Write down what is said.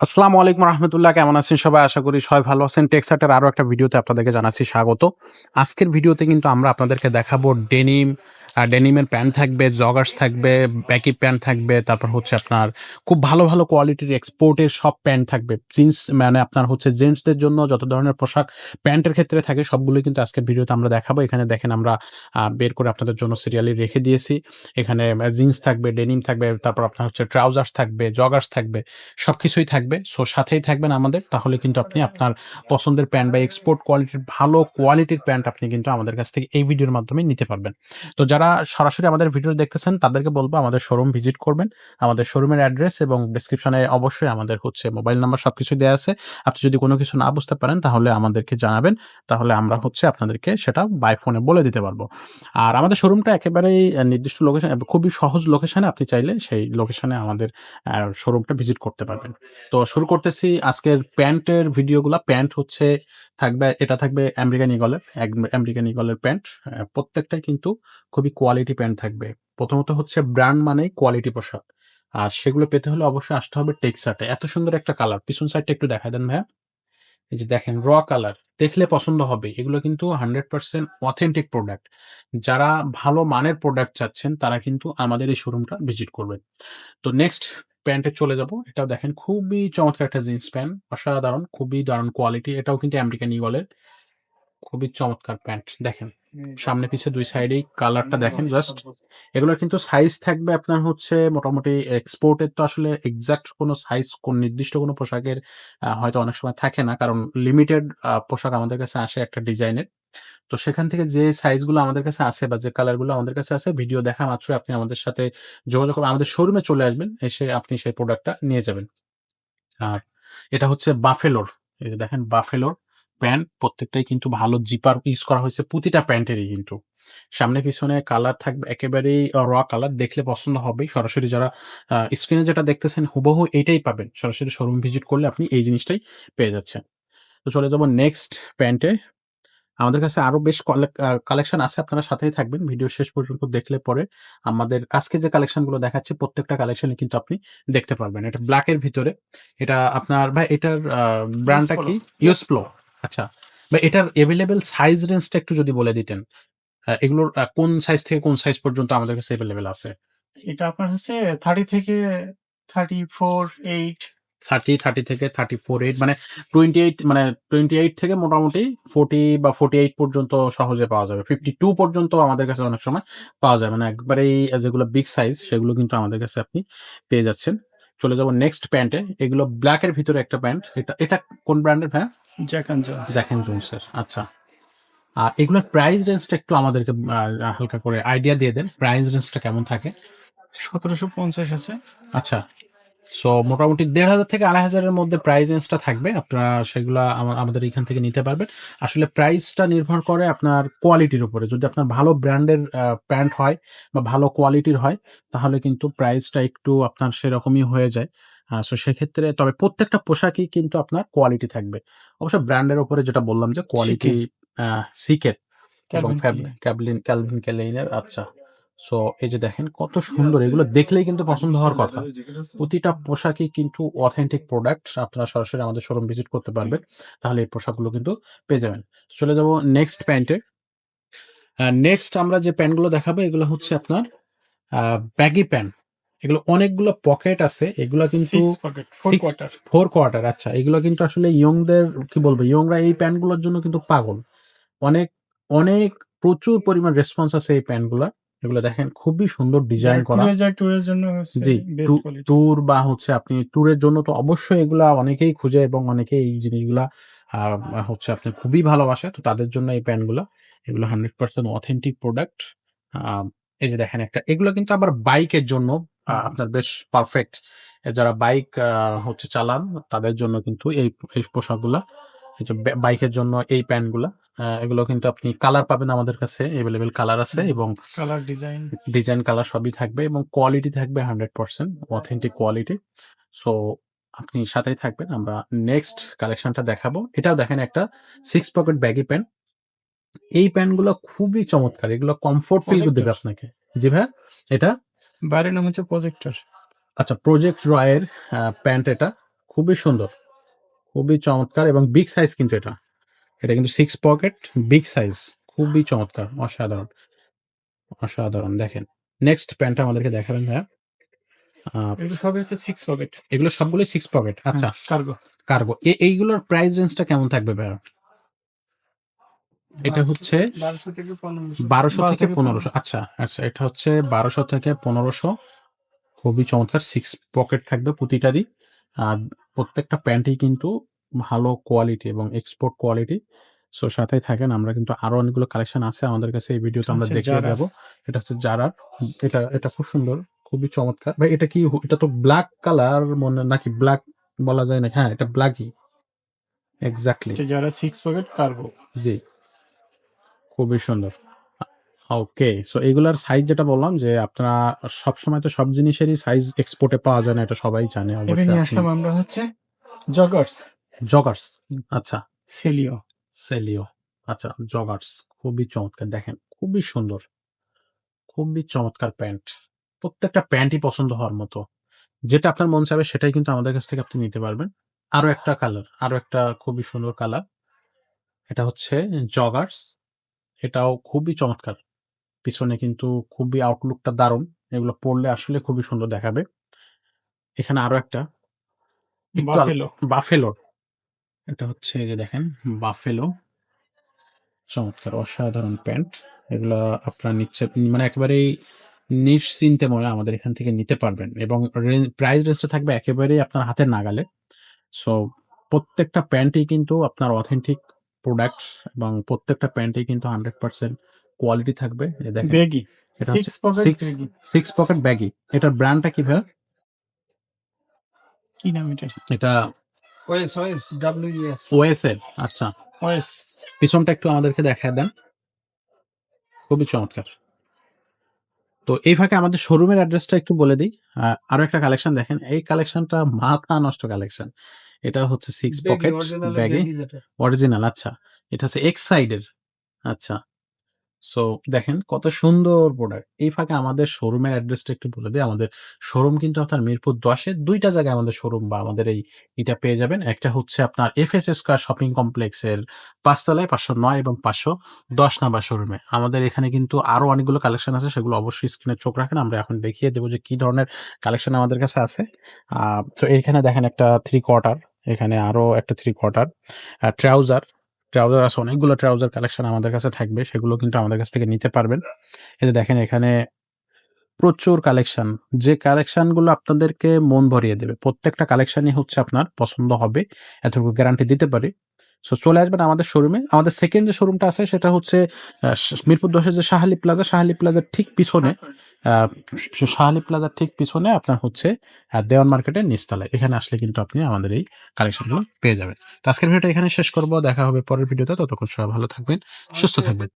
আসসালামু আলাইকুম রহমতুল্লাহ, কেমন আছেন সবাই? আশা করি সবাই ভালো আছেন। টেক্সাটের আরো একটা ভিডিওতে আপনাদেরকে জানাচ্ছি স্বাগত। আজকের ভিডিওতে কিন্তু আমরা আপনাদেরকে দেখাবো ডেনিমের প্যান্ট থাকবে, জগার্স থাকবে, ব্যাকি প্যান্ট থাকবে, তারপর হচ্ছে আপনার খুব ভালো, ভালো কোয়ালিটির এক্সপোর্টের সব প্যান্ট থাকবে। জিন্স মানে আপনার হচ্ছে জেন্টসদের জন্য যত ধরনের পোশাক প্যান্টের ক্ষেত্রে থাকে সবগুলোই কিন্তু আজকের ভিডিওতে আমরা দেখাবো। এখানে দেখেন আমরা বের করে আপনাদের জন্য সিরিয়ালি রেখে দিয়েছি। এখানে জিন্স থাকবে, ডেনিম থাকবে, তারপর আপনার হচ্ছে ট্রাউজার্স থাকবে, জগার্স থাকবে। সবকিছুই থাকবে। সো সাথেই থাকবেন আমাদের। তাহলে কিন্তু আপনি আপনার পছন্দের প্যান্ট বা এক্সপোর্ট কোয়ালিটির ভালো কোয়ালিটির প্যান্ট আপনি কিন্তু আমাদের কাছ থেকে এই ভিডিওর মাধ্যমে নিতে পারবেন। তো যারা সরাসরি আমাদের ভিডিও দেখতেছেন তাদেরকে বলবো আমাদের শোরুম ভিজিট করবেন। আমাদের শোরুমের অ্যাড্রেস এবং ডেসক্রিপশনে অবশ্যই আমাদের হচ্ছে মোবাইল নাম্বার সবকিছুই দেয়া আছে। আপনি যদি কোনো কিছু না বুঝতে পারেন তাহলে আমাদেরকে জানাবেন। তাহলে আমরা হচ্ছে আপনাদেরকে সেটা বাই ফোনে বলে দিতে পারবো। আর আমাদের শোরুমটা একেবারেই নির্দিষ্ট লোকেশন, খুবই সহজ লোকেশনে, আপনি চাইলে সেই লোকেশনে আমাদের শোরুমটা ভিজিট করতে পারবেন। তো শুরু করতেছি আজকের প্যান্টের ভিডিওগুলা। প্যান্ট হচ্ছে এটা থাকবে আমেরিকান ঈগলের, আমেরিকান ঈগলের প্যান্ট। প্রত্যেকটাই কিন্তু খুবই কোয়ালিটি প্যান্ট থাকবে। প্রথমত হচ্ছে ব্র্যান্ড মানেই কোয়ালিটি পোশাক। আর সেগুলো পেতে হলে অবশ্যই আসতে হবে টেক্সাটে। এত সুন্দর একটা কালার। পিছন সাইডটা একটু দেখায় দেন ভাইয়া। এই যে দেখেন কালার, দেখলে পছন্দ হবে। এগুলো কিন্তু 100% অথেন্টিক প্রোডাক্ট। যারা ভালো মানের প্রোডাক্ট চাচ্ছেন তারা কিন্তু আমাদের এই শোরুমটা ভিজিট করবেন। তো নেক্সট প্যান্টে চলে যাব। এটাও দেখেন খুবই চমৎকার একটা জিন্স প্যান্ট। অসাধারণ, খুবই দারুণ কোয়ালিটি। এটাও কিন্তু আমেরিকান ঈগলের। খুবই চমৎকার প্যান্ট। দেখেন সামনে পিছে ২ সাইডেই কালারটা দেখেন জাস্ট। এগুলোর কিন্তু সাইজ থাকবে আপনার হচ্ছে মোটামুটি এক্সপোর্টের তো আসলে এক্সাক্ট কোনো সাইজ কোন নির্দিষ্ট কোনো পোশাকের হয়তো অনেক সময় থাকে না। কারণ লিমিটেড পোশাক আমাদের কাছে আসে একটা ডিজাইনের। তো সেখান থেকে যে সাইজগুলো আমাদের কাছে আছে বা যে কালারগুলো আমাদের কাছে আছে, ভিডিও দেখা মাত্রই আপনি আমাদের সাথে যোগাযোগ করবেন। আমাদের শোরুমে চলে আসবেন। এসে আপনি সেই প্রোডাক্টটা নিয়ে যাবেন। আর এটা হচ্ছে বাফেলোর। এই যে দেখেন বাফেলোর প্যান্ট। প্রত্যেকটাই কিন্তু ভালো জিপার ইউজ করা হয়েছে প্রতিটা প্যান্টেরই কিন্তু। সামনে পিছনে কালার থাকবে একেবারেই কালার। দেখলে পছন্দ হবেই। সরাসরি যারা স্ক্রিনে যেটা দেখতেছেন হুবহু এইটাই পাবেন। সরাসরি শোরুম ভিজিট করলে আপনি এই জিনিসটাই পেয়ে যাচ্ছেন। তো চলে যাব নেক্সট প্যান্টে। আমাদের কাছে আরো বেশ কালেকশন আছে। আপনারা সাথেই থাকবেন। ভিডিও শেষ পর্যন্ত দেখলে পরে আমাদের আজকে যে কালেকশন গুলো দেখাচ্ছি প্রত্যেকটা কালেকশনই কিন্তু আপনি দেখতে পারবেন। এটা ব্লাক এর ভিতরে। এটা আপনার ভাই এটার ব্র্যান্ডটা কি? ইউএসপ্লো। আচ্ছা। ভাই এটার এভেইলেবল সাইজ রেঞ্জটা একটু যদি বলে দিতেন। এগুলোর কোন সাইজ থেকে কোন সাইজ পর্যন্ত আমাদের কাছে এভেইলেবল আছে? এটা আপনার হচ্ছে 30 থেকে 34, 8। 30 থেকে 34, 8 মানে 28, মানে 28 থেকে মোটামুটি 40 বা 48 পর্যন্ত সহজে পাওয়া যাবে। 52 পর্যন্ত আমাদের কাছে অনেক সময় পাওয়া যায়। মানে একবারেই যেগুলো বিগ সাইজ সেগুলো কিন্তু আমাদের কাছে আপনি পেয়ে যাচ্ছেন। চলে যাব নেক্সট প্যান্টে। এগুলো ব্ল্যাক এর ভিতরে একটা প্যান্ট। এটা কোন ব্র্যান্ডের ভাইয়া? Jack and Jones. Jack and জোনসের। আচ্ছা। আর এগুলোর প্রাইস রেঞ্জটা একটু আমাদেরকে হালকা করে আইডিয়া দিয়ে দেন। প্রাইস রেঞ্জটা কেমন থাকে? 1750 আছে। আচ্ছা। সো মোটামুটি ১,৫০০ থেকে ২,৫০০ এর মধ্যে প্রাইস রেঞ্জটা থাকবে। আপনারা সেগুলা আমাদের এখান থেকে নিতে পারবেন। আসলে প্রাইসটা নির্ভর করে আপনার কোয়ালিটির উপরে। যদি আপনার ভালো ব্র্যান্ডের প্যান্ট হয় বা ভালো কোয়ালিটির হয়, তাহলে কিন্তু প্রাইসটা একটু আপনার সেরকমই হয়ে যায়। সো সেক্ষেত্রে তবে প্রত্যেকটা পোশাকই কিন্তু আপনার কোয়ালিটি থাকবে। অবশ্য ব্র্যান্ডের উপরে যেটা বললাম যে কোয়ালিটি শিকে, সিকের এবং ক্যালভিন ক্লাইন। ক্যালভিন ক্লাইনের। আচ্ছা। সো এই যে দেখেন কত সুন্দর। এগুলো দেখলেই কিন্তু পছন্দ হওয়ার কথা। প্রতিটা পোশাকই কিন্তু অথেন্টিক প্রোডাক্ট। আপনারা সরাসরি আমাদের শোরুম ভিজিট করতে পারবেন। তাহলে এই পোশাকগুলো কিন্তু পেয়ে যাবেন। চলে যাব নেক্সট প্যান্টে। নেক্সট আমরা যে প্যান্টগুলো দেখাবো এগুলো হচ্ছে আপনার ব্যাগি প্যান্ট। এগুলো অনেকগুলো পকেট আছে। এগুলা কিন্তু 6 পকেট, 4 6 কোয়ার্টার। 4 কোয়ার্টার। আচ্ছা, এগুলো কিন্তু আসলে ইয়ংদের কি বলবো, ইয়ংরা এই প্যান্টগুলোর জন্য কিন্তু পাগল। অনেক, অনেক প্রচুর পরিমাণ রেসপন্স আছে এই প্যান্টগুলার। এগুলো দেখেন খুবই সুন্দর ডিজাইন যারা করা। ট্যুরে যায়, ট্যুরের জন্য হচ্ছে জি, বেস্ট কোয়ালিটি। ট্যুর বা হচ্ছে আপনি ট্যুরের জন্য তো অবশ্যই এগুলা অনেকেই খুঁজে এবং অনেকেই এই জিনিসগুলা আ হচ্ছে আপনি খুবই ভালোবাসে। তো তাদের জন্য এই প্যান্টগুলা। এগুলো 100% অথেন্টিক প্রোডাক্ট। আ এই যে দেখেন একটা, এগুলো কিন্তু আবার বাইকের জন্য আপনার বেশ পারফেক্ট। যারা বাইক হচ্ছে চালান তাদের জন্য কিন্তু এই পোশাকগুলা। এই যে বাইকের জন্য এই প্যান্টগুলা। এগুলো কিন্তু আপনি কালার পাবেন আমাদের কাছে। এভেইলেবল কালার আছে এবং কালার, ডিজাইন। ডিজাইন কালার সবই থাকবে এবং কোয়ালিটি থাকবে 100% অথেন্টিক কোয়ালিটি। সো আপনি সাথেই থাকবেন। আমরা নেক্সট কালেকশনটা দেখাবো। এটাও দেখেন একটা 6 পকেট ব্যাগি প্যান্ট। এই প্যান্টগুলো খুবই চমৎকার। এগুলো কমফোর্ট ফিল দেবে প্রজেক্টর। আপনাকে। জি ভাইয়া? এটা? বাইরের নাম হচ্ছে প্রজেক্টর। আচ্ছা, প্রজেক্ট রয়ের প্যান্ট এটা। খুবই সুন্দর, খুবই চমৎকার এবং বিগ সাইজ কিন্তু এটা। এটা কিন্তু 6 পকেট, বিগ সাইজ, খুবই চমৎকার, অসাধারণ, অসাধারণ। দেখেন নেক্সট প্যান্টটা আমাদেরকে দেখাবেন ভাইয়া। আ এগুলো সবই হচ্ছে 6 পকেট। এগুলো সবগুলোই 6 পকেট। আচ্ছা, কার্গো। কার্গো। এইগুলোর প্রাইস রেঞ্জটা কেমন থাকবে ভাইয়া? এটা হচ্ছে 1200 থেকে 1500। 1200 12 থেকে 1500। আচ্ছা, আচ্ছা, এটা হচ্ছে 1200 থেকে 1500। খুবই চমৎকার 6 পকেট থাকবে প্রতিটারই। আর প্রত্যেকটা প্যান্টই কিন্তু ভালো কোয়ালিটি এবং এক্সপোর্ট কোয়ালিটি। সো সাথেই থাকেন। আমরা কিন্তু আরো অনেকগুলো কালেকশন আছে আমাদের কাছে, এই ভিডিওতে আমরা হচ্ছে দেখিয়ে জারা। দেব। এটা হচ্ছে জারার। এটা খুব সুন্দর, খুবই চমৎকার। ভাই এটা কি এটা তো ব্লাক কালার মনে নাকি ব্লাক বলা যায় না? হ্যাঁ, এটা ব্ল্যাকই। এক্সাক্টলি। এটা যারা 6 পকেট কার্গো। জি, খুবই সুন্দর। ওকে। সো এগুলার সাইজ যেটা বললাম যে আপনারা সবসময় তো সব জিনিসেরই সাইজ এক্সপোর্টে পাওয়া যায় না, এটা সবাই জানে এবার অবশ্যই। নিয়ে আপনি আসলাম আমরা হচ্ছে জগার্স। জগার্স। আচ্ছা, সেলিও। সেলিও। আচ্ছা, জগার্স খুবই চমৎকার। দেখেন খুবই সুন্দর, খুবই চমৎকার প্যান্ট। প্রত্যেকটা প্যান্টই পছন্দ হওয়ার মতো। যেটা আপনার মন চাবে সেটাই কিন্তু আমাদের কাছ থেকে আপনি নিতে পারবেন। আরো একটা কালার, আরো একটা খুবই সুন্দর কালার। এটা হচ্ছে জগার্স। এটাও খুবই চমৎকার। পিছনে কিন্তু খুবই আউটলুকটা দারুণ। এগুলো পড়লে আসলে খুবই সুন্দর দেখাবে। এখানে আরো একটা একটু বাফেলো। বাফেলোর। এটা হচ্ছে এই যে দেখেন বাফেলো, চমৎকার অসাধারণ প্যান্ট। এগুলা আপনার নিচ্ছে মানে একেবারেই নিশ্চিন্তে মনে হয় আমাদের এখান থেকে নিতে পারবেন এবং প্রাইস রেঞ্জটা থাকবে একেবারেই আপনার হাতের নাগালে। সো প্রত্যেকটা প্যান্টই কিন্তু আপনার অথেন্টিক প্রোডাক্টস এবং প্রত্যেকটা প্যান্টেই কিন্তু 100% কোয়ালিটি থাকবে। এই দেখেন বেগি। এটা 6 হচ্ছে পকেট 6 বেগি। 6 pocket baggy. এটার ব্র্যান্ডটা কি ভাইয়া? কি নাম এটার? এটা ওএস WES। ওএসএল। আচ্ছা, ওএস। পিছনটা একটু আমাদেরকে দেখায় দেন। খুবই চমৎকার। তো এই ফাঁকে আমাদের শোরুমের অ্যাড্রেসটা একটু বলে দিই। আরো একটা কালেকশন দেখেন। এই কালেকশনটা মাথা নষ্ট কালেকশন। এটা হচ্ছে 6 পকেট ব্যাগে অরিজিনাল। আচ্ছা, এটা হচ্ছে এক্স সাইডের। আচ্ছা। সো দেখেন কত সুন্দর প্রোডাক্ট। এই ফাঁকে আমাদের শোরুমের অ্যাড্রেসটা একটু বলে দিই। আমাদের শোরুম কিন্তু আপনার মিরপুর ১০ এ ২ টা জায়গায় আমাদের শোরুম বা আমাদের এটা পেয়ে যাবেন। একটা হচ্ছে আপনার এফএস স্কয়ার শপিং কমপ্লেক্সের ৫ তলায় ৫০৯ এবং ৫১০ নাম্বার শোরুমে। আমাদের এখানে কিন্তু আরো অনেকগুলো কালেকশন আছে, সেগুলো অবশ্যই স্ক্রিনে চোখ রাখেন। আমরা এখন দেখিয়ে দেব যে কি ধরনের কালেকশন আমাদের কাছে আছে। তো এখানে দেখেন একটা 3 কোয়ার্টার, এখানে আরো একটা 3 কোয়ার্টার ট্রাউজার। ট্রাউজার আছে, অনেকগুলো ট্রাউজার কালেকশন আমাদের কাছে থাকবে, সেগুলো কিন্তু আমাদের কাছ থেকে নিতে পারবেন। এই যে দেখেন এখানে প্রচুর কালেকশন, যে কালেকশনগুলো আপনাদেরকে মন ভরিয়ে দেবে। প্রত্যেকটা কালেকশনই হচ্ছে আপনার পছন্দ হবে, এতটুকু গ্যারান্টি দিতে পারি। সো চলে আসবেন আমাদের শোরুমে। আমাদের সেকেন্ড যে শোরুমটা আছে সেটা হচ্ছে মিরপুর ১০ এর যে শাহালি প্লাজা, শাহালি প্লাজার ঠিক পিছনে শাহালি প্লাজার ঠিক পিছনে আপনার হচ্ছে দেওয়ান মার্কেটের নিচতলায়। এখানে আসলে কিন্তু আপনি আমাদের এই কালেকশনগুলো পেয়ে যাবেন। তো আজকের ভিডিওটা এখানে শেষ করব। দেখা হবে পরের ভিডিওতে। ততক্ষণ সবাই ভালো থাকবেন, সুস্থ থাকবেন।